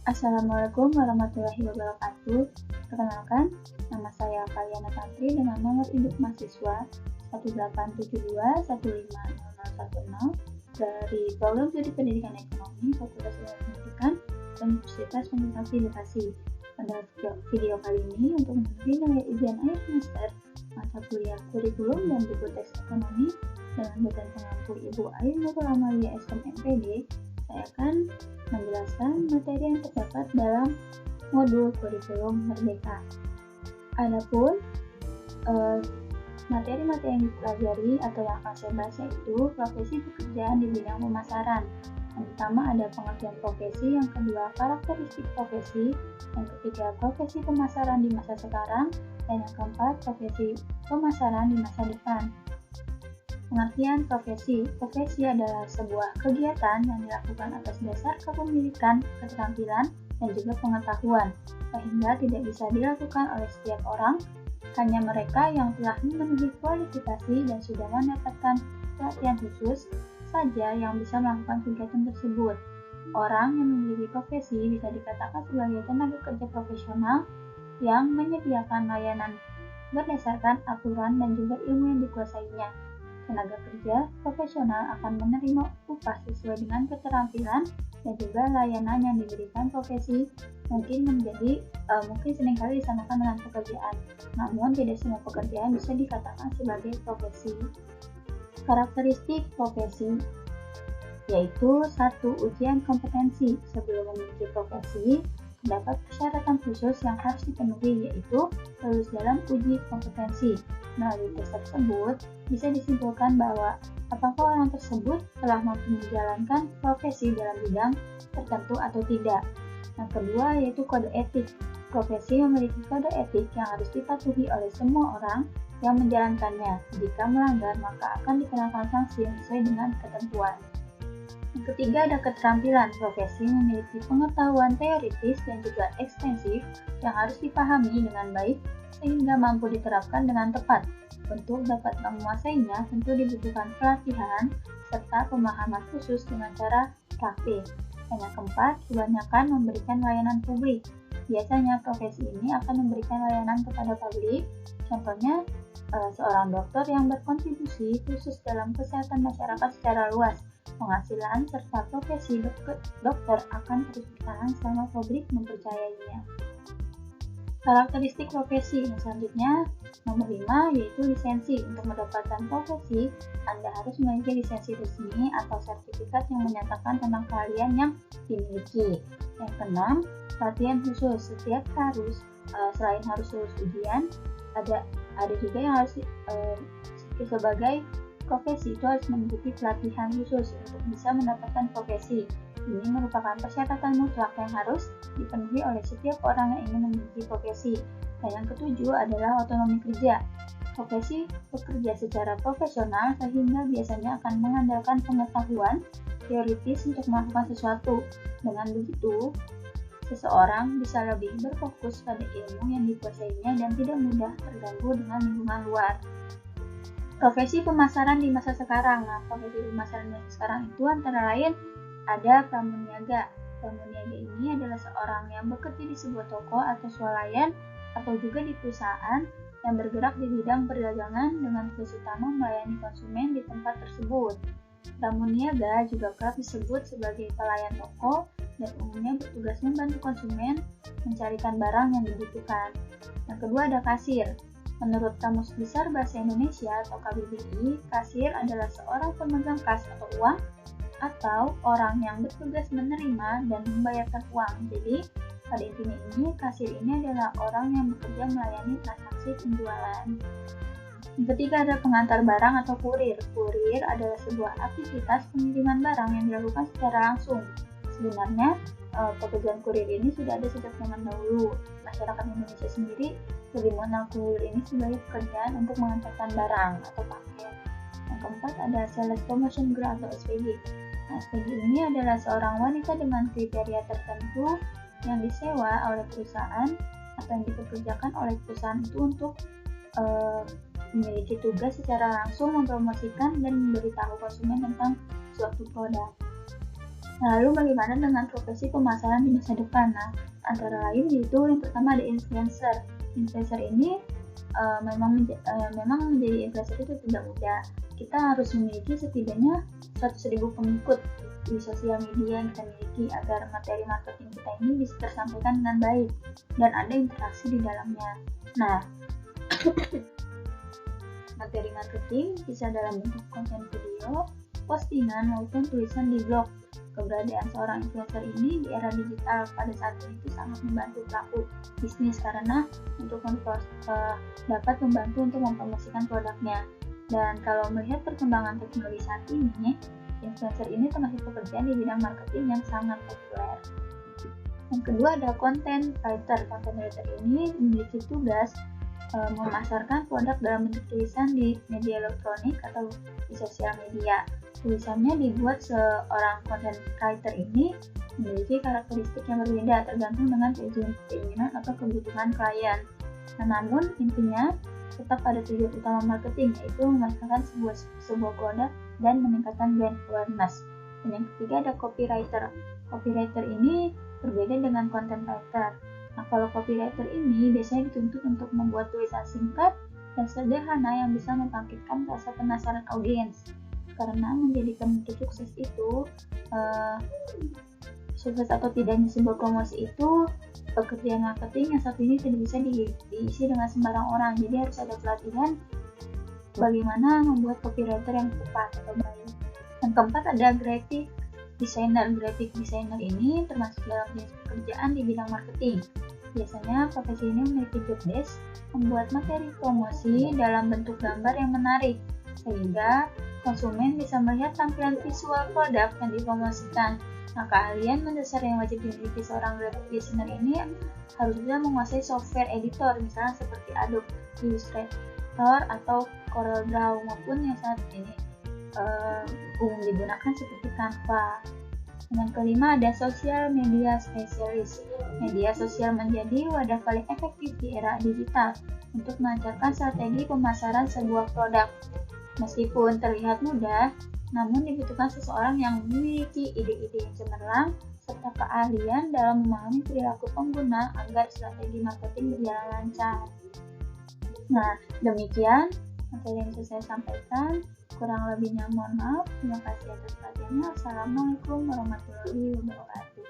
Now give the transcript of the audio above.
Assalamualaikum warahmatullahi wabarakatuh. Perkenalkan, nama saya Kaliana Tantri dengan nomor induk mahasiswa 1872150010 dari Program Studi Pendidikan Ekonomi Fakultas Ilmu Pendidikan Universitas Universitas Bekasi. Pada video kali ini untuk memenuhi nilai ujian akhir semester mata kuliah kurikulum dan buku teks ekonomi dengan dosen pengampu Ibu Ayu Nurul Amalia SMMPD, saya akan menjelaskan materi yang terdapat dalam modul kurikulum Merdeka. Adapun materi-materi yang dipelajari atau yang akan saya bahas yaitu profesi pekerjaan di bidang pemasaran. Yang pertama ada pengertian profesi, yang kedua karakteristik profesi, yang ketiga profesi pemasaran di masa sekarang, dan yang keempat profesi pemasaran di masa depan. Pengertian profesi. Profesi adalah sebuah kegiatan yang dilakukan atas dasar kepemilikan, keterampilan, dan juga pengetahuan, sehingga tidak bisa dilakukan oleh setiap orang, hanya mereka yang telah memenuhi kualifikasi dan sudah mendapatkan pelatihan khusus saja yang bisa melakukan kegiatan tersebut. Orang yang memiliki profesi bisa dikatakan sebagai tenaga kerja profesional yang menyediakan layanan berdasarkan aturan dan juga ilmu yang dikuasainya. Tenaga kerja profesional akan menerima upah sesuai dengan keterampilan dan juga layanan yang diberikan. Profesi mungkin seringkali disamakan dengan pekerjaan, namun tidak semua pekerjaan bisa dikatakan sebagai profesi. Karakteristik profesi yaitu 1. Ujian kompetensi. Sebelum memiliki profesi, terdapat persyaratan khusus yang harus dipenuhi, yaitu lulus dalam uji kompetensi. Melalui tes tersebut, bisa disimpulkan bahwa apakah orang tersebut telah mampu menjalankan profesi dalam bidang tertentu atau tidak. Yang kedua yaitu kode etik. Profesi memiliki kode etik yang harus dipatuhi oleh semua orang yang menjalankannya. Jika melanggar, maka akan dikenakan sanksi sesuai dengan ketentuan. Yang ketiga ada keterampilan. Profesi memiliki pengetahuan teoritis dan juga ekstensif yang harus dipahami dengan baik sehingga mampu diterapkan dengan tepat. Untuk dapat menguasainya tentu dibutuhkan pelatihan serta pemahaman khusus dengan cara praktik. Dan yang keempat, kebanyakan memberikan layanan publik. Biasanya profesi ini akan memberikan layanan kepada publik. Contohnya, seorang dokter yang berkontribusi khusus dalam kesehatan masyarakat secara luas. Penghasilan serta profesi dokter akan terus bertahan selama publik mempercayainya. Karakteristik profesi yang selanjutnya nomor 5 yaitu lisensi. Untuk mendapatkan profesi, Anda harus memiliki lisensi resmi atau sertifikat yang menyatakan tentang keahlian yang dimiliki. Yang keenam, pelatihan khusus. Setiap harus selain harus lulus ujian, ada juga yang harus sebagai profesi itu harus mengikuti pelatihan khusus untuk bisa mendapatkan profesi. Ini merupakan persyaratan mutlak yang harus dipenuhi oleh setiap orang yang ingin memiliki profesi. Dan yang ketujuh adalah otonomi kerja. Profesi bekerja secara profesional sehingga biasanya akan mengandalkan pengetahuan teoritis untuk melakukan sesuatu. Dengan begitu, seseorang bisa lebih berfokus pada ilmu yang dikuasainya dan tidak mudah terganggu dengan lingkungan luar. Profesi pemasaran di masa sekarang. Nah, profesi pemasaran di masa sekarang itu antara lain ada pramuniaga. Pramuniaga ini adalah seorang yang bekerja di sebuah toko atau swalayan atau juga di perusahaan yang bergerak di bidang perdagangan dengan tujuan utama melayani konsumen di tempat tersebut. Pramuniaga juga kerap disebut sebagai pelayan toko dan umumnya bertugas membantu konsumen mencarikan barang yang dibutuhkan. Yang kedua ada kasir. Menurut Kamus Besar Bahasa Indonesia atau KBBI, kasir adalah seorang pemegang kas atau uang atau orang yang bertugas menerima dan membayarkan uang. Jadi, pada intinya ini, kasir ini adalah orang yang bekerja melayani transaksi penjualan. Yang ketiga ada pengantar barang atau kurir. Kurir adalah sebuah aktivitas pengiriman barang yang dilakukan secara langsung. Sebenarnya, pekerjaan kurir ini sudah ada sejak zaman dahulu. Masyarakat Indonesia sendiri lebih mengenal kurir ini sebagai pekerjaan untuk mengantarkan barang atau paket. Yang keempat ada Sales Promotion Girl atau SPG. Nah, SPG ini adalah seorang wanita dengan kriteria tertentu yang disewa oleh perusahaan atau yang dipekerjakan oleh perusahaan itu untuk memiliki tugas secara langsung mempromosikan dan memberitahu konsumen tentang suatu produk. Lalu bagaimana dengan profesi pemasaran di masa depan? Nah, antara lain yaitu yang pertama ada influencer. Influencer ini memang menjadi influencer itu tidak mudah. Kita harus memiliki setidaknya 100.000 pengikut di sosial media yang kita miliki agar materi marketing kita ini bisa tersampaikan dengan baik dan ada interaksi di dalamnya. Nah, materi marketing bisa dalam bentuk konten video, postingan maupun tulisan di blog. Keberadaan seorang influencer ini di era digital pada saat ini itu sangat membantu pelaku bisnis karena dapat membantu untuk mempromosikan produknya. Dan kalau melihat perkembangan teknologi saat ini, influencer ini termasuk pekerjaan di bidang marketing yang sangat populer. Yang kedua ada content writer. Content writer ini memiliki tugas memasarkan produk dalam bentuk tulisan di media elektronik atau di sosial media. Tulisannya dibuat seorang content writer ini memiliki karakteristik yang berbeda tergantung dengan keinginan atau kebutuhan klien. Nah, namun intinya tetap pada tujuan utama marketing, yaitu memasarkan sebuah produk dan meningkatkan brand awareness. Dan yang ketiga ada copywriter. Copywriter ini berbeda dengan content writer. Nah, kalau copywriter ini biasanya dituntut untuk membuat tulisan singkat dan sederhana yang bisa membangkitkan rasa penasaran audiens. Karena menjadikan kunci sukses itu, sukses atau tidaknya sebuah promosi itu, pekerjaan marketing yang satu ini tidak bisa diisi dengan sembarang orang. Jadi harus ada pelatihan bagaimana membuat copywriter yang tepat atau baik. Yang keempat ada graphic designer. Graphic designer ini termasuk dalam jenis pekerjaan di bidang marketing. Biasanya profesi ini memiliki job desk membuat materi promosi dalam bentuk gambar yang menarik sehingga konsumen bisa melihat tampilan visual produk yang dipromosikan. Nah, keahlian mendasar yang wajib dimiliki seorang graphic designer ini harus bisa menguasai software editor, misalnya seperti Adobe Illustrator atau CorelDRAW maupun yang saat ini umum digunakan seperti Canva. Yang kelima ada social media specialist. Media sosial menjadi wadah paling efektif di era digital untuk melancarkan strategi pemasaran sebuah produk. Meskipun terlihat mudah, namun dibutuhkan seseorang yang memiliki ide-ide yang cemerlang serta keahlian dalam memahami perilaku pengguna agar strategi marketing berjalan lancar. Nah, demikian materi yang bisa saya sampaikan. Kurang lebihnya mohon maaf. Terima kasih atas perhatiannya. Assalamualaikum warahmatullahi wabarakatuh.